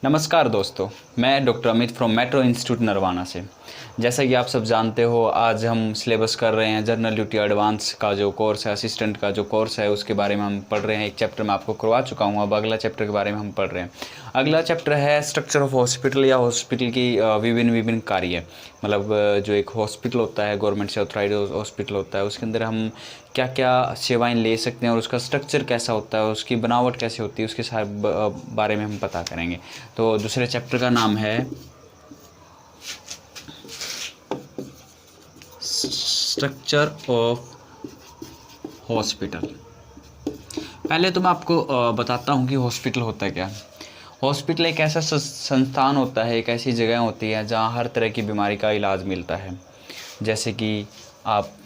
नमस्कार दोस्तों, मैं doctor Amit from metro institute Narwana से। जैसा कि आप सब जानते हो, आज हम सिलेबस कर रहे हैं जनरल ड्यूटी एडवांस का जो कोर्स है, असिस्टेंट का जो कोर्स है, उसके बारे में हम पढ़ रहे हैं। एक चैप्टर मैं आपको करवा चुका हूँ, अब अगला चैप्टर के बारे में हम पढ़ रहे हैं। अगला चैप्टर है स्ट्रक्चर ऑफ हॉस्पिटल या हॉस्पिटल की विभिन्न कार्य। मतलब जो एक हॉस्पिटल होता है, गवर्नमेंट से ऑथराइज हॉस्पिटल होता है, उसके अंदर हम क्या क्या सेवाएं ले सकते हैं और उसका स्ट्रक्चर कैसा होता है, उसकी बनावट कैसे होती है, उसके सारे बारे में हम पता करेंगे। तो दूसरे चैप्टर का नाम है स्ट्रक्चर ऑफ हॉस्पिटल। पहले तो मैं आपको बताता हूँ कि हॉस्पिटल होता है क्या। हॉस्पिटल एक ऐसा संस्थान होता है, एक ऐसी जगह होती है जहाँ हर तरह की बीमारी का इलाज मिलता है। जैसे कि आप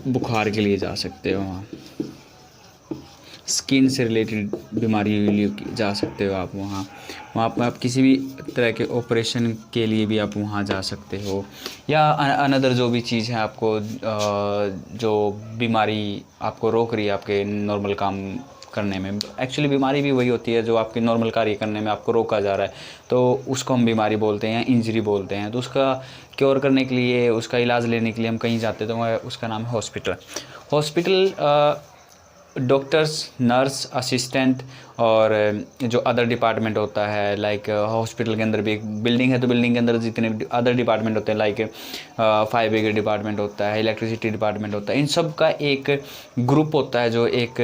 बुखार के लिए जा सकते हो, वहाँ स्किन से रिलेटेड बीमारी के लिए जा सकते हो, आप वहाँ पर आप किसी भी तरह के ऑपरेशन के लिए भी आप वहाँ जा सकते हो, या अनदर जो भी चीज़ है आपको जो बीमारी आपको रोक रही है आपके नॉर्मल काम करने में। एक्चुअली बीमारी भी वही होती है जो आपके नॉर्मल कार्य करने में आपको रोका जा रहा है, तो उसको हम बीमारी बोलते हैं, इंजरी बोलते हैं। तो उसका क्योर करने के लिए, उसका इलाज लेने के लिए हम कहीं जाते हैं, तो उसका नाम है hospital. Hospital doctors, nurse, assistant और जो अदर डिपार्टमेंट होता है, लाइक हॉस्पिटल के अंदर भी एक बिल्डिंग है, तो बिल्डिंग के अंदर जितने अदर डिपार्टमेंट होते हैं, लाइक फायर ब्रिगेड डिपार्टमेंट होता है, इलेक्ट्रिसिटी डिपार्टमेंट होता है, इन सब का एक ग्रुप होता है जो एक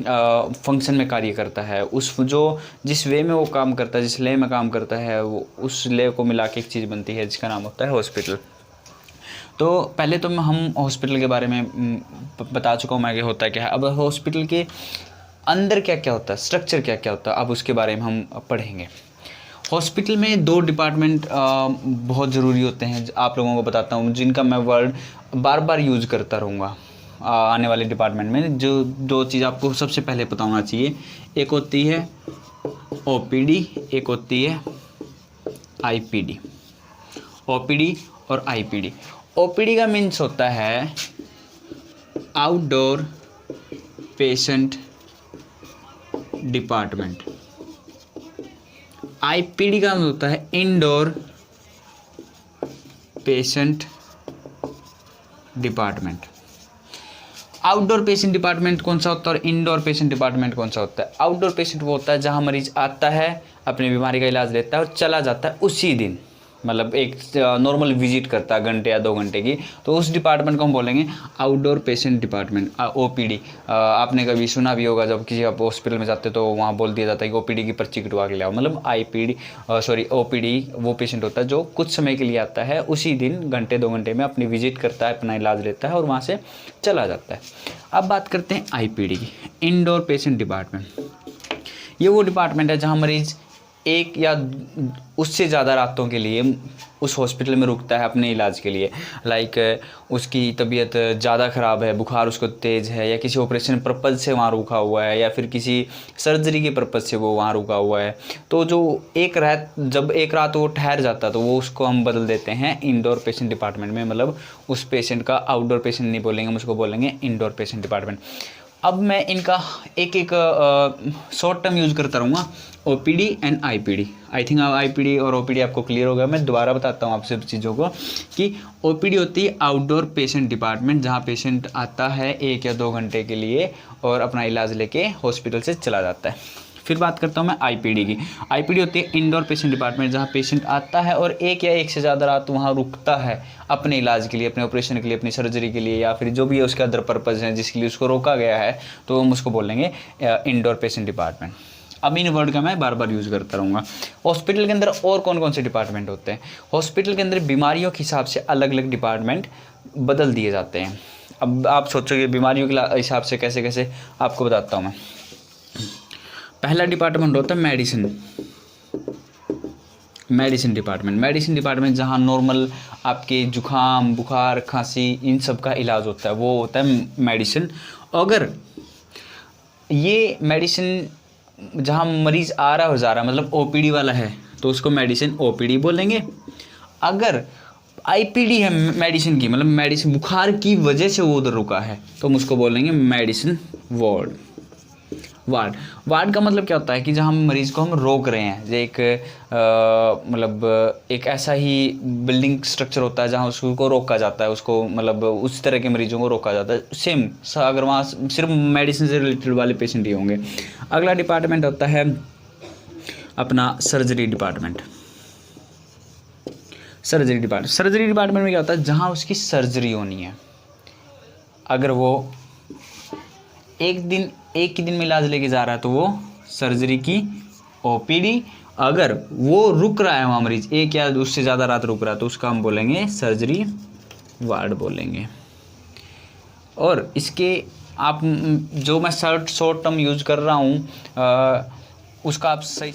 फंक्शन में कार्य करता है। उस जो जिस वे में वो काम करता है, जिस ले में काम करता है, वो उस ले को मिला के एक चीज़ बनती है जिसका नाम होता है हॉस्पिटल। तो पहले तो हम हॉस्पिटल के बारे में बता चुका हूँ मैं कि होता क्या है। अब हॉस्पिटल के अंदर क्या क्या होता है, स्ट्रक्चर क्या क्या होता है, अब उसके बारे में हम पढ़ेंगे। हॉस्पिटल में दो डिपार्टमेंट बहुत ज़रूरी होते हैं, आप लोगों को बताता हूँ, जिनका मैं वर्ड बार बार यूज़ करता रहूँगा आने वाले डिपार्टमेंट में। जो दो चीज़ आपको सबसे पहले पता होना चाहिए, एक होती है ओपीडी, एक होती है आईपीडी। ओपीडी और आईपीडी। ओपीडी का मीन्स होता है आउटडोर पेशेंट डिपार्टमेंट। आईपीडी का मतलब होता है indoor patient department. Outdoor patient department कौन सा होता है और इंडोर पेशेंट डिपार्टमेंट कौन सा होता है? आउटडोर पेशेंट वो होता है जहां मरीज आता है, अपनी बीमारी का इलाज लेता है और चला जाता है उसी दिन। मतलब एक नॉर्मल विजिट करता है घंटे या 2 घंटे की, तो उस डिपार्टमेंट को हम बोलेंगे आउटडोर पेशेंट डिपार्टमेंट, ओपीडी। आपने कभी सुना भी होगा, जब किसी आप हॉस्पिटल में जाते तो वहाँ बोल दिया जाता है कि ओपीडी की पर्ची कटवा के लाओ। मतलब ओपीडी वो पेशेंट होता है जो कुछ समय के लिए आता है, उसी दिन घंटे 2 घंटे में अपनी विजिट करता है, अपना इलाज लेता है और वहाँ से चला जाता है। अब बात करते हैं आईपीडी की, इंडोर पेशेंट डिपार्टमेंट। ये वो डिपार्टमेंट है जहाँ मरीज़ एक या उससे ज़्यादा रातों के लिए उस हॉस्पिटल में रुकता है अपने इलाज के लिए। लाइक उसकी तबीयत ज़्यादा ख़राब है, बुखार उसको तेज़ है, या किसी ऑपरेशन पर्पज़ से वहाँ रुका हुआ है, या फिर किसी सर्जरी के पर्पज़ से वो वहाँ रुका हुआ है। तो जो जब एक रात वो ठहर जाता है, तो वो उसको हम बदल देते हैं इंडोर पेशेंट डिपार्टमेंट में। मतलब उस पेशेंट का आउटडोर पेशेंट नहीं बोलेंगे, हम उसको बोलेंगे इंडोर पेशेंट डिपार्टमेंट। अब मैं इनका एक एक शॉर्ट टर्म यूज़ करता रहूँगा, OPD and IPD. I think IPD और ओपीडी आपको क्लियर हो गया। मैं दोबारा बताता हूँ आपसे चीज़ों को कि ओपीडी होती है आउटडोर पेशेंट डिपार्टमेंट, जहाँ पेशेंट आता है 1 या 2 घंटे के लिए और अपना इलाज लेके हॉस्पिटल से चला जाता है। फिर बात करता हूँ मैं आईपीडी की। आईपीडी होती है इंडोर पेशेंट डिपार्टमेंट, जहाँ पेशेंट आता है और 1 या 1 से ज़्यादा रात वहाँ रुकता है अपने इलाज के लिए, अपने ऑपरेशन के लिए, अपनी सर्जरी के लिए, या फिर जो भी है उसका अदर पर्पज़ है जिसके लिए उसको रोका गया है, तो हम उसको बोलेंगे इंडोर पेशेंट डिपार्टमेंट। अब इन वर्ड का मैं बार बार यूज़ करता रहूँगा। हॉस्पिटल के अंदर और कौन कौन से डिपार्टमेंट होते हैं? हॉस्पिटल के अंदर बीमारियों के हिसाब से अलग अलग डिपार्टमेंट बदल दिए जाते हैं। अब आप सोचोगे बीमारियों के हिसाब से कैसे कैसे, आपको बताता हूँ मैं। पहला डिपार्टमेंट होता है मेडिसिन डिपार्टमेंट। मेडिसिन डिपार्टमेंट जहाँ नॉर्मल आपके जुखाम, बुखार, खांसी, इन सब का इलाज होता है, वो होता है मेडिसिन। अगर ये मेडिसिन जहाँ मरीज़ आ रहा हो जा रहा, मतलब ओपीडी वाला है, तो उसको मेडिसिन ओपीडी बोलेंगे। अगर आईपीडी है मेडिसिन की, मतलब मेडिसिन बुखार की वजह से वो उधर रुका है, तो हम उसको बोलेंगे मेडिसिन वार्ड। वार्ड, वार्ड का मतलब क्या होता है कि जहाँ हम मरीज़ को हम रोक रहे हैं, जो एक मतलब एक ऐसा ही बिल्डिंग स्ट्रक्चर होता है जहाँ उसको रोका जाता है, उसको मतलब उस तरह के मरीजों को रोका जाता है। सेम अगर वहाँ सिर्फ मेडिसिन से रिलेटेड वाले पेशेंट ही होंगे। अगला डिपार्टमेंट होता है अपना सर्जरी डिपार्टमेंट। सर्जरी डिपार्टमेंट में क्या होता है, जहाँ उसकी सर्जरी होनी है, अगर वो एक ही दिन में इलाज लेके जा रहा है तो वो सर्जरी की ओपीडी, अगर वो रुक रहा है वहाँ मरीज एक या उससे ज़्यादा रात रुक रहा है तो उसका हम बोलेंगे सर्जरी वार्ड बोलेंगे। और इसके आप जो मैं शॉर्ट टर्म यूज कर रहा हूँ उसका आप सही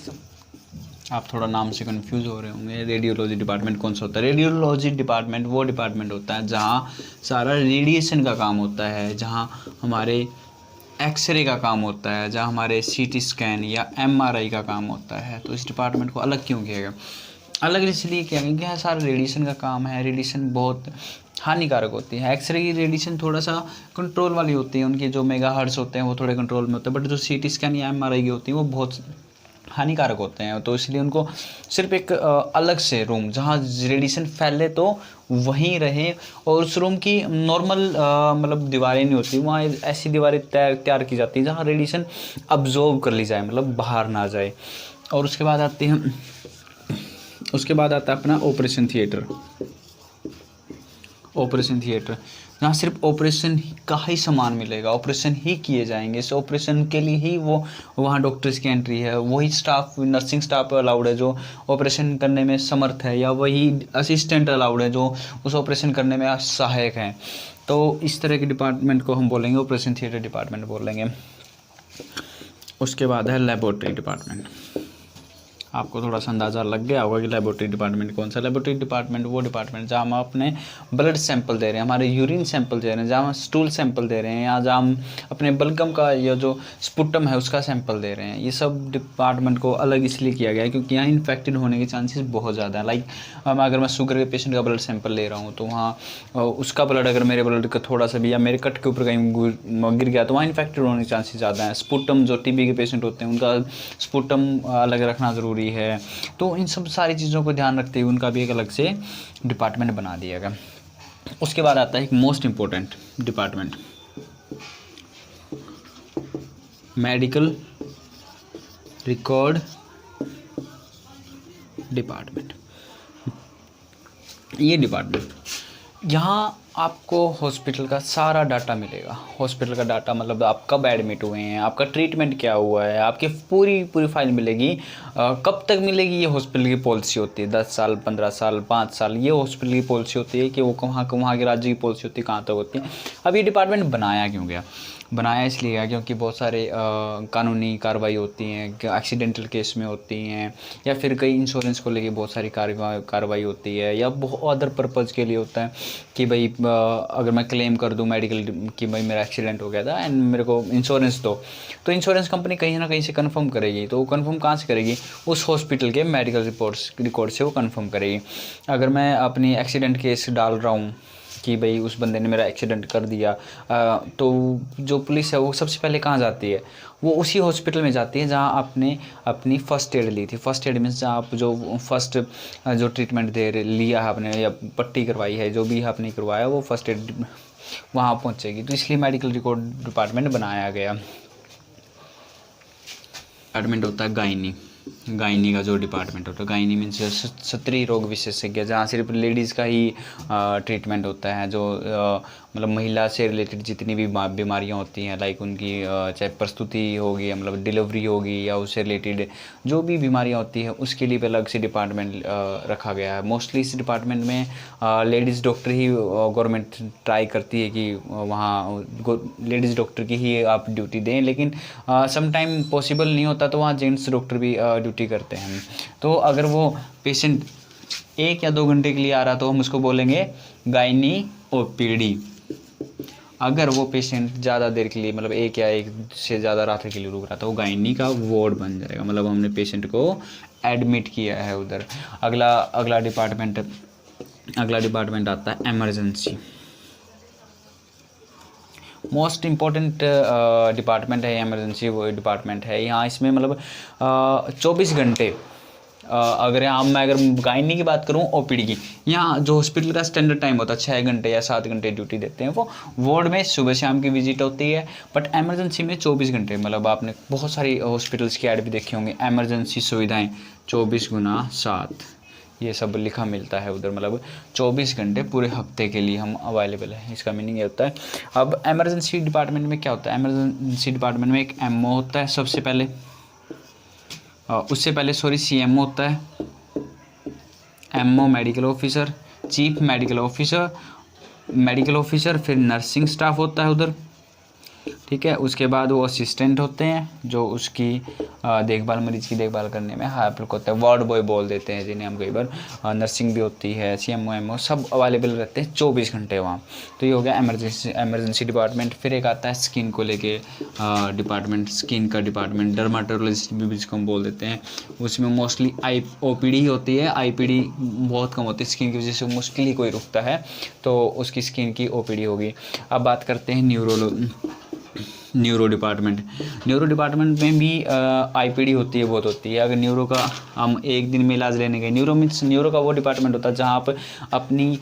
आप थोड़ा नाम से कंफ्यूज हो रहे होंगे। रेडियोलॉजी डिपार्टमेंट कौन सा होता है? रेडियोलॉजी डिपार्टमेंट वो डिपार्टमेंट होता है जहाँ सारा रेडिएशन का काम होता है, जहाँ हमारे एक्सरे का काम होता है, जहाँ हमारे सीटी स्कैन या एमआरआई का काम होता है। तो इस डिपार्टमेंट को अलग क्यों किया गया? अलग इसलिए किया गया कि सारा रेडिएशन का काम है। रेडिएशन बहुत हानिकारक होती है। एक्सरे की रेडिएशन थोड़ा सा कंट्रोल वाली होती है, उनके जो मेगाहर्ट्ज़ होते हैं वो थोड़े कंट्रोल में होते हैं, बट जो सीटी स्कैन या एमआरआई की होती है वो बहुत हानिकारक होते हैं। तो इसलिए उनको सिर्फ एक अलग से रूम जहाँ रेडिएशन फैले तो वहीं रहे, और उस रूम की नॉर्मल मतलब दीवारें नहीं होती, वहाँ ऐसी दीवारें तैयार की जाती हैं जहाँ रेडिएशन अब्जॉर्ब कर ली जाए, मतलब बाहर ना जाए। और उसके बाद आता है अपना ऑपरेशन थिएटर। जहाँ सिर्फ ऑपरेशन का ही सामान मिलेगा, ऑपरेशन ही किए जाएंगे। इस ऑपरेशन के लिए ही वो वहाँ डॉक्टर्स की एंट्री है, वही स्टाफ नर्सिंग स्टाफ अलाउड है जो ऑपरेशन करने में समर्थ है, या वही असिस्टेंट अलाउड है जो उस ऑपरेशन करने में सहायक हैं। तो इस तरह के डिपार्टमेंट को हम बोलेंगे ऑपरेशन थिएटर डिपार्टमेंट बोलेंगे। उसके बाद है लेबोरेटरी डिपार्टमेंट। आपको थोड़ा सा अंदाज़ा लग गया होगा कि लेबोरेटरी डिपार्टमेंट कौन सा। लेबोरेटरी डिपार्टमेंट वो डिपार्टमेंट जहाँ हम अपने ब्लड सैंपल दे रहे हैं, हमारे यूरिन सैंपल दे रहे हैं, जहाँ हम स्टूल सैंपल दे रहे हैं, या जहाँ हम अपने बलगम का या जो स्पुटम है उसका सैंपल दे रहे हैं। ये सब डिपार्टमेंट को अलग इसलिए किया गया है क्योंकि यहाँ इन्फेक्टेड होने के चांसेस बहुत ज़्यादा है। लाइक अगर मैं शुगर के पेशेंट का ब्लड सैंपल ले रहा हूँ तो वहाँ उसका ब्लड अगर मेरे ब्लड का थोड़ा सा भी या मेरे कट के ऊपर कहीं गिर गया तो वहाँ इन्फेक्टेड होने के चांसेस ज़्यादा हैं। स्पुटम जो टीबी के पेशेंट होते हैं उनका स्पुटम अलग रखना ज़रूरी है। तो इन सब सारी चीज़ों को ध्यान रखते हुए उनका भी एक अलग से डिपार्टमेंट बना दिया गया। उसके बाद आता है एक most important department, medical record department. ये डिपार्टमेंट यहाँ आपको हॉस्पिटल का सारा डाटा मिलेगा। हॉस्पिटल का डाटा मतलब आप कब एडमिट हुए हैं, आपका ट्रीटमेंट क्या हुआ है, आपकी पूरी फाइल मिलेगी। कब तक मिलेगी ये हॉस्पिटल की पॉलिसी होती है, 10 साल 15 साल 5 साल, ये हॉस्पिटल की पॉलिसी होती है कि वो वहाँ के राज्य की पॉलिसी होती है कहाँ तक होती है। अब ये डिपार्टमेंट बनाया क्यों गया? बनाया इसलिए गया क्योंकि बहुत सारे कानूनी कार्रवाई होती हैं, एक्सीडेंटल केस में होती हैं, या फिर कई इंश्योरेंस को लेके बहुत सारी कार्रवाई होती है, या बहुत अदर पर्पज़ के लिए होता है कि भाई अगर मैं क्लेम कर दूं मेडिकल कि भाई मेरा एक्सीडेंट हो गया था एंड मेरे को इंश्योरेंस दो, तो इंश्योरेंस कंपनी कहीं ना कहीं से कंफर्म करेगी। तो वो कंफर्म कहाँ से करेगी? उस हॉस्पिटल के मेडिकल रिकॉर्ड से वो कंफर्म करेगी। अगर मैं अपनी एक्सीडेंट केस डाल रहा हूँ कि भाई उस बंदे ने मेरा एक्सीडेंट कर दिया, तो जो पुलिस है वो सबसे पहले कहाँ जाती है? वो उसी हॉस्पिटल में जाती है जहाँ आपने अपनी फ़र्स्ट एड ली थी। फर्स्ट एड मीन्स जहाँ आप जो फर्स्ट जो ट्रीटमेंट लिया है आपने, या पट्टी करवाई है, जो भी आपने करवाया वो फर्स्ट एड वहाँ पहुँचेगी। तो इसलिए मेडिकल रिकॉर्ड डिपार्टमेंट बनाया गया। डिपार्टमेंट होता है गायनी का जो डिपार्टमेंट होता है, गायनी मीन्स स्त्री रोग विशेषज्ञ, जहाँ सिर्फ लेडीज़ का ही ट्रीटमेंट होता है। जो मतलब महिला से रिलेटेड जितनी भी बीमारियाँ होती हैं, लाइक उनकी चाहे प्रस्तुति होगी, मतलब डिलीवरी होगी, या उससे रिलेटेड जो भी बीमारियाँ होती हैं उसके लिए अलग से डिपार्टमेंट रखा गया है। मोस्टली इस डिपार्टमेंट में लेडीज़ डॉक्टर ही गवर्नमेंट ट्राई करती है कि वहाँ लेडीज़ डॉक्टर की ही आप ड्यूटी दें, लेकिन समटाइम पॉसिबल नहीं होता तो वहाँ जेंट्स डॉक्टर भी ड्यूटी करते हैं। तो अगर वो पेशेंट 1 या 2 घंटे के लिए आ रहा तो हम उसको बोलेंगे गायनी ओपीडी। अगर वो पेशेंट ज़्यादा देर के लिए मतलब 1 या 1 से ज़्यादा रात के लिए रुक रहा था वो गायनी का वार्ड बन जाएगा, मतलब हमने पेशेंट को एडमिट किया है उधर। अगला डिपार्टमेंट आता है इमरजेंसी। मोस्ट इम्पॉर्टेंट डिपार्टमेंट है इमरजेंसी वो डिपार्टमेंट है यहाँ। इसमें मतलब 24 घंटे अगर यहाँ मैं अगर गायनी की बात करूँ ओपीडी की, यहाँ जो हॉस्पिटल का स्टैंडर्ड टाइम होता है 6 घंटे या 7 घंटे ड्यूटी देते हैं वो वार्ड में सुबह शाम की विजिट होती है, बट एमरजेंसी में 24 घंटे। मतलब आपने बहुत सारी हॉस्पिटल्स की ऐड भी देखी होंगी, एमरजेंसी सुविधाएं 24x7 ये सब लिखा मिलता है उधर। मतलब 24 घंटे पूरे हफ्ते के लिए हम अवेलेबल है, इसका मीनिंग ये होता है। अब एमरजेंसी डिपार्टमेंट में क्या होता है, एमरजेंसी डिपार्टमेंट में एक एमओ होता है सबसे पहले, उससे पहले सीएमओ होता है, MO medical officer, chief medical officer, फिर नर्सिंग स्टाफ होता है उधर, ठीक है। उसके बाद वो असिस्टेंट होते हैं जो उसकी देखभाल, मरीज की देखभाल करने में हेल्प होता है, वार्ड बॉय बोल देते हैं जिन्हें हम कई बार। नर्सिंग भी होती है, सीएमओ एमओ सब अवेलेबल रहते हैं 24 घंटे वहाँ। तो ये हो गया एमरजेंसी डिपार्टमेंट। फिर एक आता है स्किन को लेके डिपार्टमेंट, स्किन का डिपार्टमेंट, डर्माटोलॉजिस्ट भी जिसको हम बोल देते हैं। उसमें मोस्टली ओपीडी होती है, आईपीडी बहुत कम होती है, स्किन की वजह से मुश्किल ही कोई रुकता है तो उसकी स्किन की ओपीडी होगी। अब बात करते हैं न्यूरो डिपार्टमेंट में भी आईपीडी होती है, बहुत होती है। अगर न्यूरो का हम एक दिन में इलाज लेने गए, न्यूरो का वो डिपार्टमेंट होता है जहाँ आप अपनी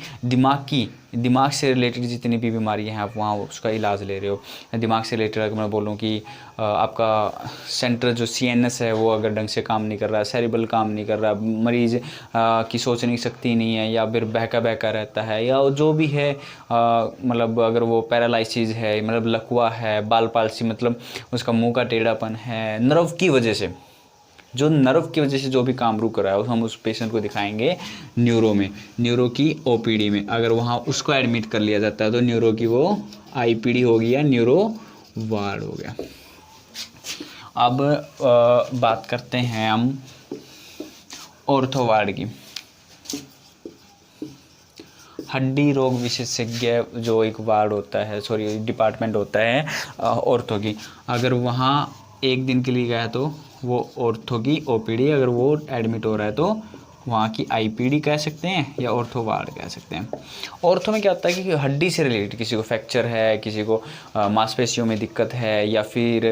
दिमाग से रिलेटेड जितनी भी बीमारियां हैं आप वहाँ उसका इलाज ले रहे हो। दिमाग से रिलेटेड अगर मैं बोलूँ कि आपका सेंटर जो सीएनएस है वो अगर ढंग से काम नहीं कर रहा, सेरिबल काम नहीं कर रहा, मरीज की सोचने की शक्ति नहीं है, या फिर बहका रहता है, या जो भी है मतलब अगर वो पैरालिसिस है, मतलब लकवा है, बाल पालसी मतलब उसका मुंह का टेढ़ापन है, नर्व की वजह से जो भी काम रुक रहा है हम उस पेशेंट को दिखाएंगे न्यूरो की ओपीडी में। अगर वहाँ उसको एडमिट कर लिया जाता है तो न्यूरो की वो आईपीडी होगी या न्यूरो वार्ड हो गया। अब बात करते हैं हम ऑर्थो वार्ड की। हड्डी रोग विशेषज्ञ जो एक वार्ड होता है, डिपार्टमेंट होता है ऑर्थो की, अगर वहाँ एक दिन के लिए गया तो वो ऑर्थो की ओपीडी, अगर वो एडमिट हो रहा है तो वहाँ की आईपीडी कह सकते हैं या ऑर्थो वार्ड कह सकते हैं। ऑर्थो में क्या होता है कि हड्डी से रिलेटेड, किसी को फ्रैक्चर है, किसी को मांसपेशियों में दिक्कत है, या फिर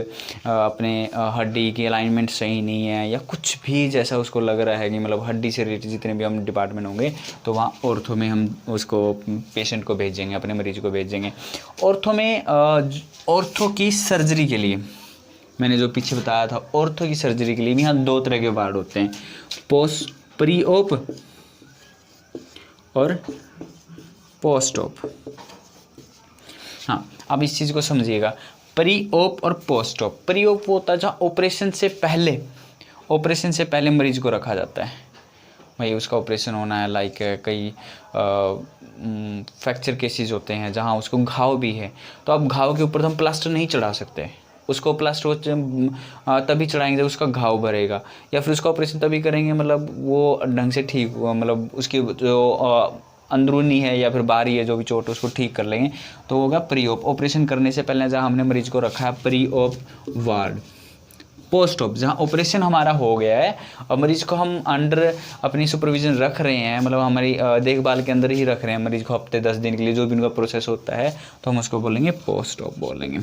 अपने हड्डी की अलाइनमेंट सही नहीं है, या कुछ भी जैसा उसको लग रहा है कि मतलब हड्डी से रिलेटेड जितने भी हम डिपार्टमेंट होंगे तो वहाँ ऑर्थो में हम उसको पेशेंट को भेजेंगे, अपने मरीज को भेजेंगे। ऑर्थो में ऑर्थो की सर्जरी के लिए मैंने जो पीछे बताया था, ऑर्थो की सर्जरी के लिए भी यहाँ 2 तरह के वार्ड होते हैं, प्री ऑप और पोस्ट ऑप। हाँ, अब इस चीज़ को समझिएगा, प्री ऑप और पोस्ट ऑप। प्री ऑप वो होता है जहाँ ऑपरेशन से पहले मरीज को रखा जाता है, भाई उसका ऑपरेशन होना है। लाइक कई फ्रैक्चर केसेस होते हैं जहाँ उसको घाव भी है, तो अब घाव के ऊपर तो हम प्लास्टर नहीं चढ़ा सकते, उसको प्लास्टर तभी चढ़ाएंगे जब उसका घाव भरेगा, या फिर उसका ऑपरेशन तभी करेंगे मतलब वो ढंग से ठीक हुआ, मतलब उसकी जो अंदरूनी है या फिर बाहरी है जो भी चोट उसको ठीक कर लेंगे, तो होगा प्री ऑप। ऑपरेशन करने से पहले जहाँ हमने मरीज को रखा है pre op ward. Post op जहाँ ऑपरेशन हमारा हो गया है और मरीज को हम अंडर अपनी सुपरविजन रख रहे हैं, मतलब हमारी देखभाल के अंदर ही रख रहे हैं मरीज को हफ्ते 10 दिन के लिए, जो भी उनका प्रोसेस होता है, तो हम उसको बोलेंगे पोस्ट ऑप बोलेंगे।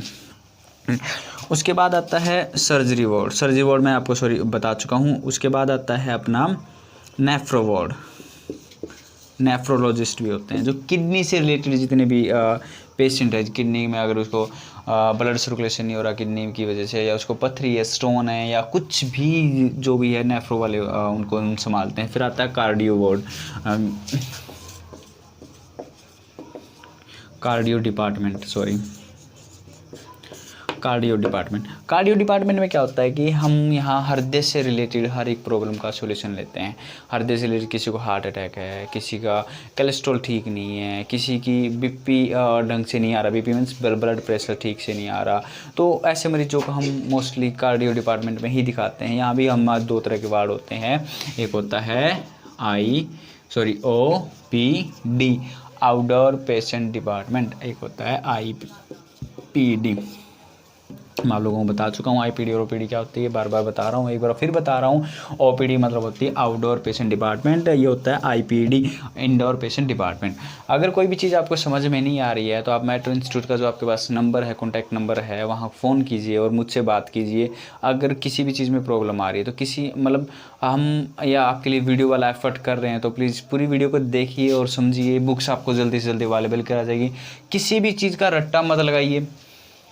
उसके बाद आता है सर्जरी वार्ड मैं आपको बता चुका हूँ। उसके बाद आता है अपना नेफ्रो वार्ड। नेफ्रोलॉजिस्ट भी होते हैं जो किडनी से रिलेटेड जितने भी पेशेंट है, किडनी में अगर उसको ब्लड सर्कुलेशन नहीं हो रहा किडनी की वजह से, या उसको पथरी है, स्टोन है, या कुछ भी जो भी है, नेफ्रो वाले उनको संभालते हैं। फिर आता है कार्डियो वार्ड, कार्डियो डिपार्टमेंट में क्या होता है कि हम यहाँ हृदय से रिलेटेड हर एक प्रॉब्लम का सॉल्यूशन लेते हैं। हृदय से रिलेटेड किसी को हार्ट अटैक है, किसी का कोलेस्ट्रॉल ठीक नहीं है, किसी की बीपी ढंग से नहीं आ रहा, बीपी मीन्स ब्लड प्रेशर ठीक से नहीं आ रहा, तो ऐसे मरीजों को हम मोस्टली कार्डियो डिपार्टमेंट में ही दिखाते हैं। यहाँ भी हम 2 तरह के वार्ड होते हैं, एक होता है OPD आउटडोर पेशेंट डिपार्टमेंट, एक होता है IPD मैं आप लोगों को बता चुका हूँ आईपीडी और ओपीडी क्या होती है, बार बार बता रहा हूँ, एक बार फिर बता रहा हूँ। ओपीडी मतलब होती है आउटडोर पेशेंट डिपार्टमेंट, ये होता है आईपीडी इंडोर पेशेंट डिपार्टमेंट। अगर कोई भी चीज़ आपको समझ में नहीं आ रही है तो आप मेट्रो इंस्टीट्यूट का जो आपके पास नंबर है, कॉन्टैक्ट नंबर है, वहाँ फ़ोन कीजिए और मुझसे बात कीजिए। अगर किसी भी चीज़ में प्रॉब्लम आ रही है तो किसी मतलब हम या आपके लिए वीडियो वाला एफर्ट कर रहे हैं तो प्लीज़ पूरी वीडियो को देखिए और समझिए। बुक्स आपको जल्दी से जल्दी अवेलेबल करा जाएगी। किसी भी चीज़ का रट्टा मत लगाइए,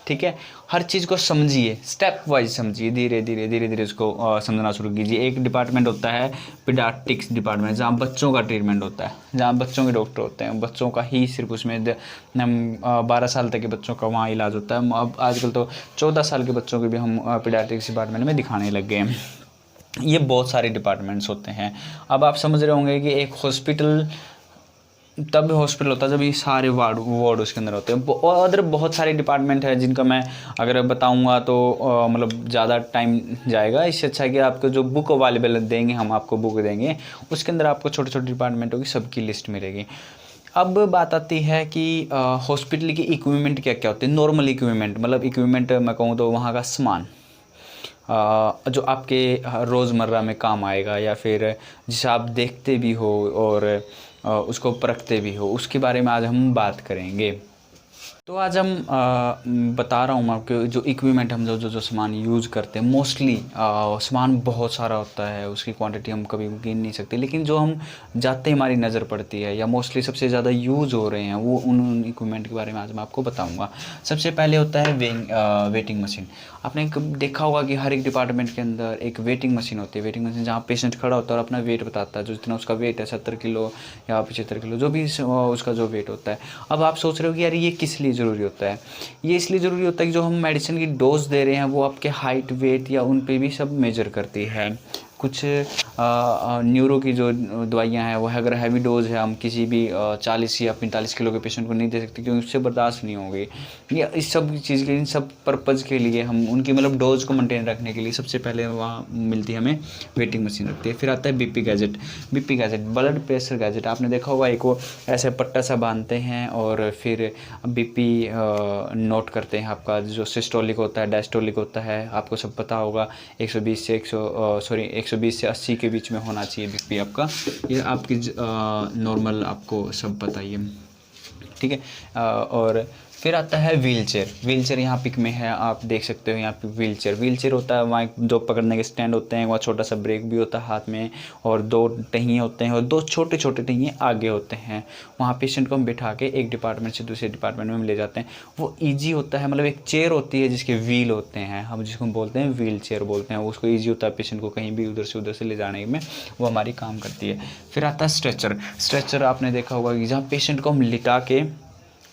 ठीक है। हर चीज़ को समझिए, स्टेप वाइज समझिए, धीरे धीरे उसको समझना शुरू कीजिए। एक डिपार्टमेंट होता है पीडियाट्रिक्स डिपार्टमेंट, जहाँ बच्चों का ट्रीटमेंट होता है, जहाँ बच्चों के डॉक्टर होते हैं, बच्चों का ही सिर्फ उसमें 12 साल तक के बच्चों का वहाँ इलाज होता है। अब आजकल तो 14 साल के बच्चों के भी हम पीडियाट्रिक्स डिपार्टमेंट में दिखाने लग गए हैं। ये बहुत सारे डिपार्टमेंट्स होते हैं। अब आप समझ रहे होंगे कि एक हॉस्पिटल तब हॉस्पिटल होता है जब ये सारे वार्ड उसके अंदर होते हैं। और अदर बहुत सारे डिपार्टमेंट है जिनका मैं अगर बताऊंगा तो मतलब ज़्यादा टाइम जाएगा। इससे अच्छा है कि आपको जो बुक अवेलेबल देंगे, हम आपको बुक देंगे, उसके अंदर आपको छोटे छोटे डिपार्टमेंटों की सबकी लिस्ट मिलेगी। अब बात आती है कि हॉस्पिटल की इक्विपमेंट क्या क्या होते हैं। नॉर्मल इक्विपमेंट मतलब इक्विपमेंट मैं कहूँ तो वहाँ का सामान जो आपके रोज़मर्रा में काम आएगा या फिर जिसे आप देखते भी हो और उसको परखते भी हो, उसके बारे में आज हम बात करेंगे। तो आज हम बता रहा हूँ मैं आपको जो इक्विपमेंट हम जो सामान यूज़ करते हैं। मोस्टली सामान बहुत सारा होता है, उसकी क्वांटिटी हम कभी गिन नहीं सकते, लेकिन जो हम जाते हमारी नज़र पड़ती है या मोस्टली सबसे ज़्यादा यूज़ हो रहे हैं वो उन इक्विपमेंट के बारे में आज मैं आपको बताऊँगा। सबसे पहले होता है वेटिंग मशीन। आपने देखा होगा कि हर एक डिपार्टमेंट के अंदर एक वेटिंग मशीन होती है। वेटिंग मशीन जहाँ पेशेंट खड़ा होता है और अपना वेट बताता है, जो जितना उसका वेट है 70 किलो या 75 किलो, जो भी उसका जो वेट होता है। अब आप सोच रहे हो कि यार ये किस लिए ज़रूरी होता है। ये इसलिए ज़रूरी होता है कि जो हम मेडिसिन की डोज दे रहे हैं वो आपके हाइट, वेट या उन पे भी सब मेजर करती है। कुछ न्यूरो की जो दवाइयाँ हैं वो अगर हैवी डोज है, हम किसी भी 40 या 45 किलो के पेशेंट को नहीं दे सकते क्योंकि उससे बर्दाश्त नहीं होगी। या इस सब चीज़ के इन सब पर्पज़ के लिए हम उनकी मतलब डोज को मेंटेन रखने के लिए सबसे पहले वहाँ मिलती है हमें वेटिंग मशीन रखती है। फिर आता है BP gadget blood pressure gadget. आपने देखा होगा एक वो ऐसे पट्टा सा बांधते हैं और फिर बीपी नोट करते हैं। आपका जो सिस्टोलिक होता है, डायस्टोलिक होता है, आपको सब पता होगा। 120 से 80 के बीच में होना चाहिए बीपी आपका। ये आपकी नॉर्मल आपको सब पता ही है, ठीक है। और फिर आता है व्हील चेयर यहाँ पिक में है, आप देख सकते हो यहाँ पे व्हील चेयर होता है। वहाँ दो पकड़ने के स्टैंड होते हैं, वहाँ छोटा सा ब्रेक भी होता है हाथ में, और 2 पहिए होते हैं और 2 छोटे छोटे पहिए आगे होते हैं। वहाँ पेशेंट को हम बिठा के एक डिपार्टमेंट से दूसरे डिपार्टमेंट में ले जाते हैं। वो ईजी होता है, मतलब एक चेयर होती है जिसके व्हील होते हैं, हम जिसको बोलते हैं व्हील चेयर बोलते हैं। उसको ईजी होता है पेशेंट को कहीं भी उधर से ले जाने में, वो हमारी काम करती है। फिर आता है स्ट्रेचर। आपने देखा होगा कि जहाँ पेशेंट को हम लिटा के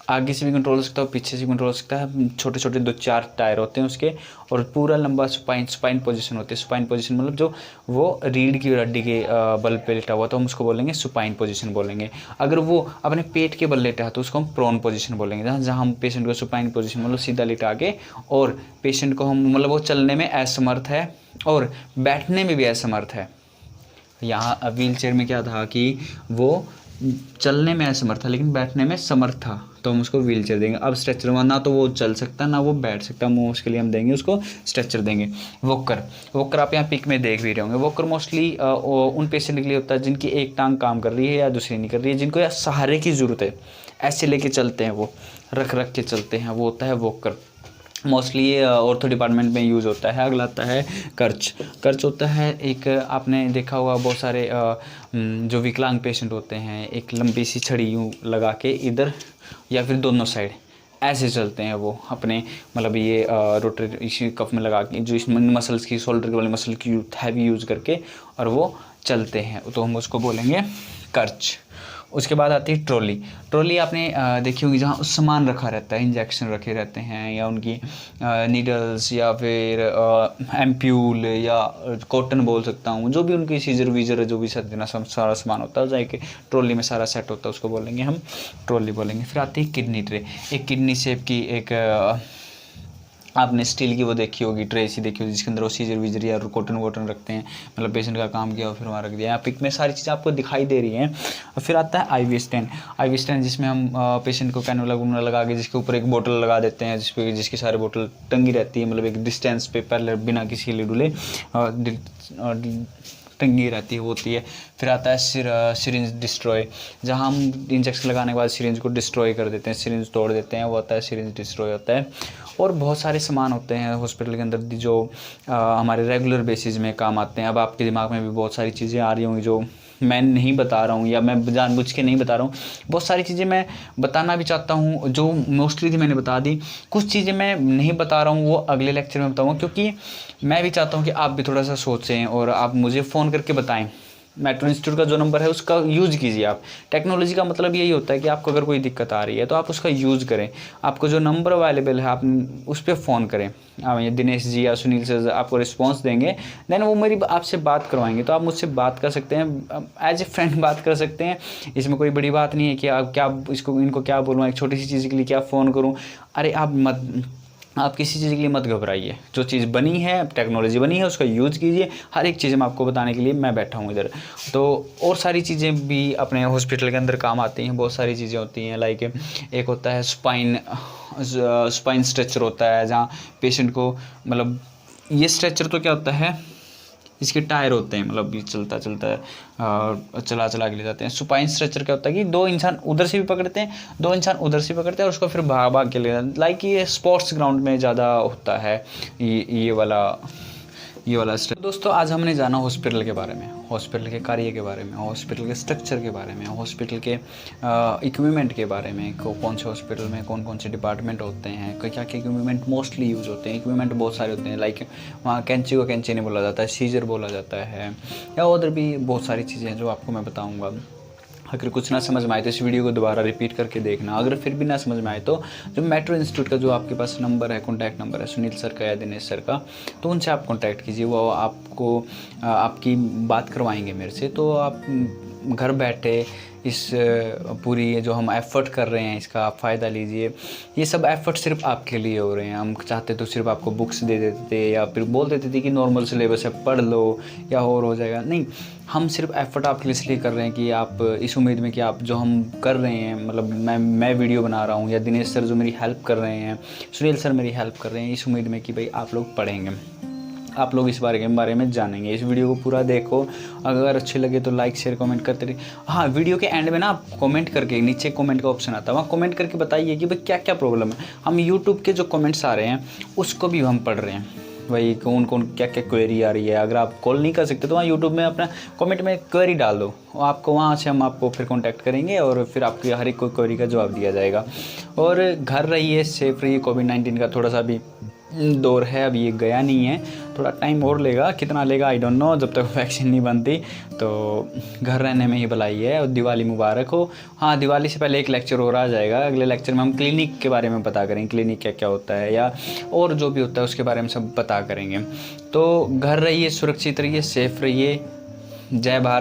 आगे से भी कंट्रोल हो सकता है और पीछे से कंट्रोल हो सकता है। छोटे छोटे 2-4 टायर होते हैं उसके, और पूरा लंबा सुपाइन पोजीशन होती है। सुपाइन पोजीशन मतलब जो वो रीढ़ की हड्डी के बल पे लेटा हुआ तो हम उसको बोलेंगे सुपाइन पोजीशन बोलेंगे। अगर वो अपने पेट के बल लेटा है तो उसको हम प्रोन पोजीशन बोलेंगे। जहाँ हम पेशेंट को सुपाइन पोजीशन मतलब सीधा लिटा के, और पेशेंट को हम मतलब वो चलने में असमर्थ है और बैठने में भी असमर्थ है। यहाँ व्हील चेयर में क्या था कि वो चलने में असमर्थ था लेकिन बैठने में समर्थ था, तो हम उसको व्हील चेयर देंगे। अब स्ट्रेचर में ना तो वो चल सकता ना वो बैठ सकता, हम उसके लिए हम देंगे उसको स्ट्रेचर देंगे। वॉकर आप यहाँ पिक में देख भी रहे होंगे। वॉकर मोस्टली उन पेशेंट के लिए होता है जिनकी एक टांग काम कर रही है या दूसरी नहीं कर रही है, जिनको या सहारे की ज़रूरत है, ऐसे लेके चलते हैं, वो रख के चलते हैं, वो होता है वॉकर। मोस्टली ये ऑर्थो डिपार्टमेंट में यूज़ होता है। अगला आता है कर्च होता है एक, आपने देखा होगा बहुत सारे जो विकलांग पेशेंट होते हैं, एक लंबी सी छड़ी यूँ लगा के इधर या फिर दोनों साइड ऐसे चलते हैं वो अपने, मतलब ये रोटरी इसी कफ में लगा के, जो इस मसल्स की शोल्डर वाले मसल की हैवी यूज़ करके और वो चलते हैं, तो हम उसको बोलेंगे कर्च। उसके बाद आती है ट्रॉली आपने देखी होगी, जहाँ सामान रखा रहता है, इंजेक्शन रखे रहते हैं या उनकी नीडल्स या फिर एम्प्यूल या कॉटन बोल सकता हूँ, जो भी उनकी सीजर वीजर जो भी देना सारा सामान होता है जाके ट्रॉली में सारा सेट होता है, उसको बोलेंगे हम ट्रॉली बोलेंगे। फिर आती है किडनी ट्रे। एक किडनी शेप की एक आपने स्टील की वो देखी होगी, ट्रे सी देखी होगी जिसके अंदर वो सीजर वीजर या कॉटन वॉटन रखते हैं, मतलब पेशेंट का काम किया और फिर वहाँ रख दिया। यहाँ पिक में सारी चीज़ें आपको दिखाई दे रही हैं। और फिर आता है IV स्टैंड। IV स्टैंड जिसमें हम पेशेंट को कैनुला वुनुला लगा के जिसके ऊपर एक बोतल लगा देते हैं, जिसकी सारी बोतल टंगी रहती है, मतलब एक डिस्टेंस पे पहले बिना किसी हिले डुले टंगी रहती है होती है। फिर आता है सिरिंज डिस्ट्रॉय, जहाँ हम इंजेक्शन लगाने के बाद सिरिंज को डिस्ट्रॉय कर देते हैं, सिरिंज तोड़ देते हैं, वो होता है सिरिंज डिस्ट्रॉय होता है। और बहुत सारे सामान होते हैं हॉस्पिटल के अंदर जो हमारे रेगुलर बेसिस में काम आते हैं। अब आपके दिमाग में भी बहुत सारी चीज़ें आ रही होंगी जो मैं नहीं बता रहा हूँ या मैं जानबूझ के नहीं बता रहा हूँ। बहुत सारी चीज़ें मैं बताना भी चाहता हूँ, जो मोस्टली थी मैंने बता दी। कुछ चीज़ें मैं नहीं बता रहा हूँ, वो अगले लेक्चर में बताऊँगा, क्योंकि मैं भी चाहता हूँ कि आप भी थोड़ा सा सोचें और आप मुझे फ़ोन करके बताएं। मेट्रो इंस्टीट्यूट का जो नंबर है उसका यूज़ कीजिए आप। टेक्नोलॉजी का मतलब यही होता है कि आपको अगर कोई दिक्कत आ रही है तो आप उसका यूज़ करें। आपको जो नंबर अवेलेबल है आप उस पर फ़ोन करें। ये दिनेश जी या सुनील सर आपको रिस्पांस देंगे, देन वो मेरी आपसे बात करवाएंगे, तो आप मुझसे बात कर सकते हैं, एज ए फ्रेंड बात कर सकते हैं। इसमें कोई बड़ी बात नहीं है कि आप क्या इनको क्या बोलूँ, एक छोटी सी चीज़ के लिए क्या फ़ोन करूँ। अरे आप किसी चीज़ के लिए मत घबराइए। जो चीज़ बनी है, टेक्नोलॉजी बनी है, उसका यूज़ कीजिए। हर एक चीज़ मैं आपको बताने के लिए मैं बैठा हूँ इधर। तो और सारी चीज़ें भी अपने हॉस्पिटल के अंदर काम आती हैं। बहुत सारी चीज़ें होती हैं, लाइक एक होता है स्पाइन स्ट्रेचर होता है, जहाँ पेशेंट को, मतलब ये स्ट्रेचर तो क्या होता है, इसके टायर होते हैं, मतलब ये चलता चला के ले जाते हैं। सुपाइन स्ट्रेचर क्या होता है कि 2 इंसान उधर से भी पकड़ते हैं, 2 इंसान उधर से पकड़ते हैं और उसको फिर भाग के ले जाते हैं। लाइक ये स्पोर्ट्स ग्राउंड में ज़्यादा होता है ये वाला स्ट्रेच। दोस्तों आज हमने जाना हॉस्पिटल के बारे में, हॉस्पिटल के कार्य के बारे में, हॉस्पिटल के स्ट्रक्चर के बारे में, हॉस्पिटल के इक्विपमेंट के बारे में, कौन से हॉस्पिटल में कौन कौन से डिपार्टमेंट होते हैं, क्या क्या इक्विपमेंट मोस्टली यूज़ होते हैं। इक्विपमेंट बहुत सारे होते हैं, लाइक वहाँ कैंची को कैंची नहीं बोला जाता है, सीजर बोला जाता है, या उधर भी बहुत सारी चीज़ें हैं जो आपको मैं बताऊँगा। अगर कुछ ना समझ में आए तो इस वीडियो को दोबारा रिपीट करके देखना। अगर फिर भी ना समझ में आए तो जो मेट्रो इंस्टीट्यूट का जो आपके पास नंबर है, कॉन्टैक्ट नंबर है सुनील सर का या दिनेश सर का, तो उनसे आप कॉन्टैक्ट कीजिए। वो आपको आपकी बात करवाएंगे मेरे से। तो आप घर बैठे इस पूरी जो हम एफ़र्ट कर रहे हैं इसका आप फ़ायदा लीजिए। ये सब एफ़र्ट सिर्फ आपके लिए हो रहे हैं। हम चाहते तो सिर्फ आपको बुक्स दे देते थे या फिर बोल देते थे कि नॉर्मल सिलेबस है पढ़ लो या और हो जाएगा। नहीं, हम सिर्फ एफ़र्ट आपके लिए इसलिए कर रहे हैं कि आप इस उम्मीद में कि आप जो हम कर रहे हैं, मतलब मैं वीडियो बना रहा हूँ या दिनेश सर जो मेरी हेल्प कर रहे हैं, सुनील सर मेरी हेल्प कर रहे हैं, इस उम्मीद में कि भाई आप लोग पढ़ेंगे, आप लोग इस बारे में जानेंगे। इस वीडियो को पूरा देखो, अगर अच्छे लगे तो लाइक शेयर कमेंट करते रहिए। हाँ, वीडियो के एंड में ना आप कमेंट करके, नीचे कमेंट का ऑप्शन आता है, वहाँ कमेंट करके बताइए कि भाई क्या क्या प्रॉब्लम है। हम यूट्यूब के जो कमेंट्स आ रहे हैं उसको भी हम पढ़ रहे हैं, भाई कौन क्या क्या क्वेरी आ रही है। अगर आप कॉल नहीं कर सकते तो वहाँ यूट्यूब में अपना कमेंट में क्वेरी डाल दो, आपको वहाँ से हम आपको फिर कांटेक्ट करेंगे और फिर आपकी हर एक कोई क्वेरी का जवाब दिया जाएगा। और घर रहिए, सेफ रहिए। कोविड-19 का थोड़ा सा भी दौर है, अभी ये गया नहीं है, थोड़ा टाइम और लेगा, कितना लेगा आई डोंट नो, जब तक वैक्सीन नहीं बनती। तो घर रहने में ही भलाई है। और दिवाली मुबारक हो। हाँ, दिवाली से पहले एक लेक्चर और आ जाएगा। अगले लेक्चर में हम क्लिनिक के बारे में पता करेंगे, क्लिनिक क्या क्या होता है या और जो भी होता है उसके बारे में सब पता करेंगे। तो घर रहिए, सुरक्षित रहिए, सेफ रहिए। जय भारत।